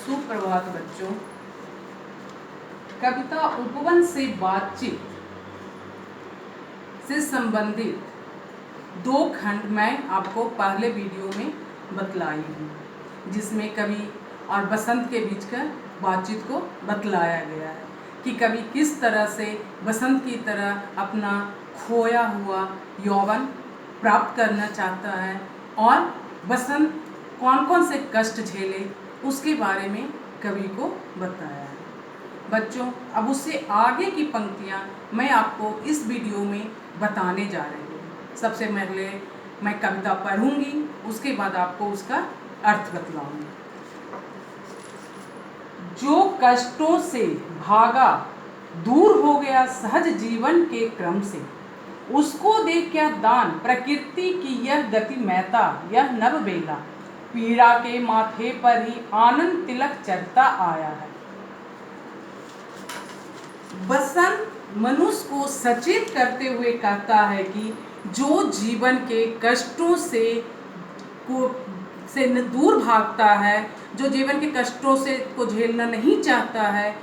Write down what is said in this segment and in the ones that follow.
सुप्रभात बच्चों। कविता उपवन से बातचीत से संबंधित 2 खंड मैं आपको पहले वीडियो में बतलाई हूँ, जिसमें कवि और बसंत के बीच का बातचीत को बतलाया गया है कि कवि किस तरह से बसंत की तरह अपना खोया हुआ यौवन प्राप्त करना चाहता है और बसंत कौन कौन से कष्ट झेले उसके बारे में कवि को बताया है। बच्चों, अब उससे आगे की पंक्तियां मैं आपको इस वीडियो में बताने जा रही हूँ। सबसे पहले मैं कविता पढ़ूंगी, उसके बाद आपको उसका अर्थ बतलाऊंगी। जो कष्टों से भागा दूर हो गया सहज जीवन के क्रम से, उसको दे क्या दान प्रकृति की यह गति महता यह नव बेला, पीड़ा के माथे पर ही आनंद तिलक चढ़ता आया है। बसंत मनुष्य को सचेत करते हुए कहता है कि जो जीवन के कष्टों से दूर भागता है, जो जीवन के कष्टों से को झेलना नहीं चाहता है,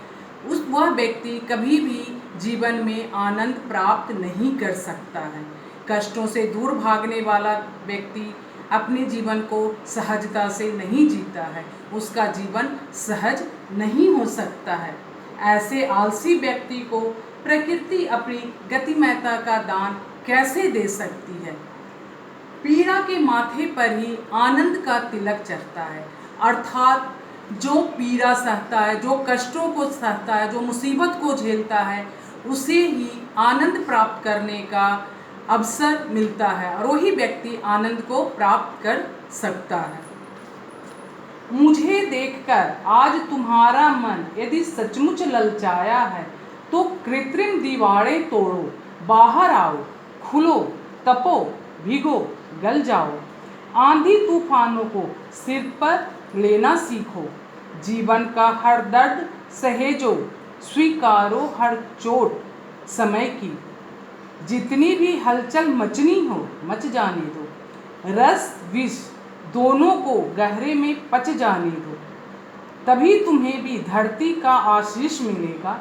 वह व्यक्ति कभी भी जीवन में आनंद प्राप्त नहीं कर सकता है। कष्टों से दूर भागने वाला व्यक्ति अपने जीवन को सहजता से नहीं जीता है, उसका जीवन सहज नहीं हो सकता है। ऐसे आलसी व्यक्ति को प्रकृति अपनी गतिमयता का दान कैसे दे सकती है। पीड़ा के माथे पर ही आनंद का तिलक चढ़ता है, अर्थात जो पीड़ा सहता है, जो कष्टों को सहता है, जो मुसीबत को झेलता है, उसे ही आनंद प्राप्त करने का अवसर मिलता है और वही व्यक्ति आनंद को प्राप्त कर सकता है। मुझे देखकर आज तुम्हारा मन यदि सचमुच ललचाया है, तो कृत्रिम दीवारें तोड़ो, बाहर आओ, खुलो, तपो, भीगो, गल जाओ। आंधी तूफानों को सिर पर लेना सीखो, जीवन का हर दर्द सहेजो, स्वीकारो हर चोट समय की। जितनी भी हलचल मचनी हो मच जाने दो, रस विष दोनों को गहरे में पच जाने दो। तभी तुम्हें भी धरती का आशीष मिलेगा,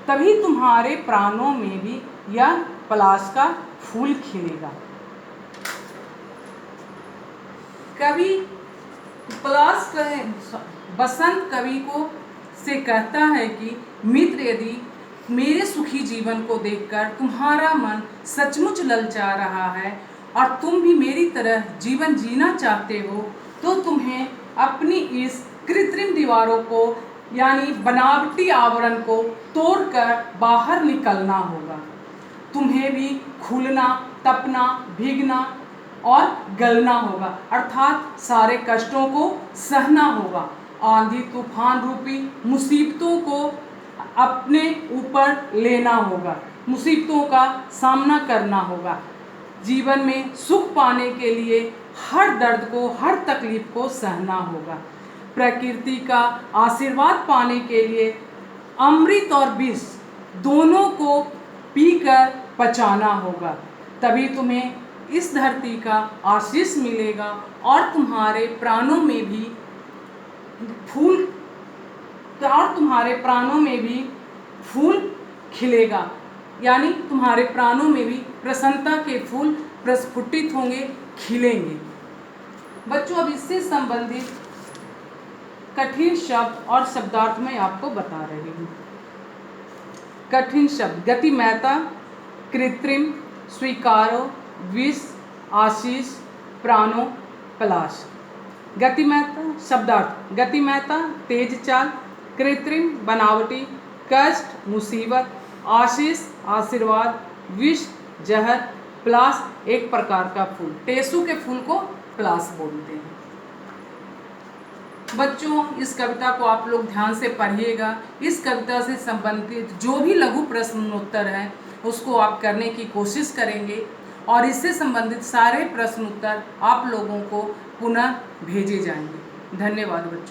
तभी तुम्हारे प्राणों में भी यह पलाश का फूल खिलेगा। कवि बसंत कवि को से कहता है कि मित्र, यदि मेरे सुखी जीवन को देखकर तुम्हारा मन सचमुच ललचा रहा है और तुम भी मेरी तरह जीवन जीना चाहते हो, तो तुम्हें अपनी इस कृत्रिम दीवारों को यानी बनावटी आवरण को तोड़कर बाहर निकलना होगा। तुम्हें भी खुलना, तपना, भीगना और गलना होगा, अर्थात सारे कष्टों को सहना होगा। आंधी तूफान रूपी मुसीबतों को अपने ऊपर लेना होगा, मुसीबतों का सामना करना होगा। जीवन में सुख पाने के लिए हर दर्द को, हर तकलीफ को सहना होगा। प्रकृति का आशीर्वाद पाने के लिए अमृत और विष दोनों को पीकर पचाना होगा, तभी तुम्हें इस धरती का आशीष मिलेगा और तुम्हारे प्राणों में भी फूल खिलेगा, यानी तुम्हारे प्राणों में भी प्रसन्नता के फूल प्रस्फुटित होंगे, खिलेंगे। बच्चों, अब इससे संबंधित कठिन शब्द और शब्दार्थ मैं आपको बता रही हूँ। कठिन शब्द: गतिमयता, कृत्रिम, स्वीकारो, विष, आशीष, प्राणों, पलाश। गतिमयता शब्दार्थ: गतिमयता तेज चाल, कृत्रिम बनावटी, कष्ट मुसीबत, आशीष आशीर्वाद, विष जहर, पलाश एक प्रकार का फूल। टेसू के फूल को पलाश बोलते हैं। बच्चों, इस कविता को आप लोग ध्यान से पढ़िएगा। इस कविता से संबंधित जो भी लघु प्रश्नोत्तर है उसको आप करने की कोशिश करेंगे और इससे संबंधित सारे प्रश्नोत्तर आप लोगों को पुनः भेजे जाएंगे। धन्यवाद बच्चों।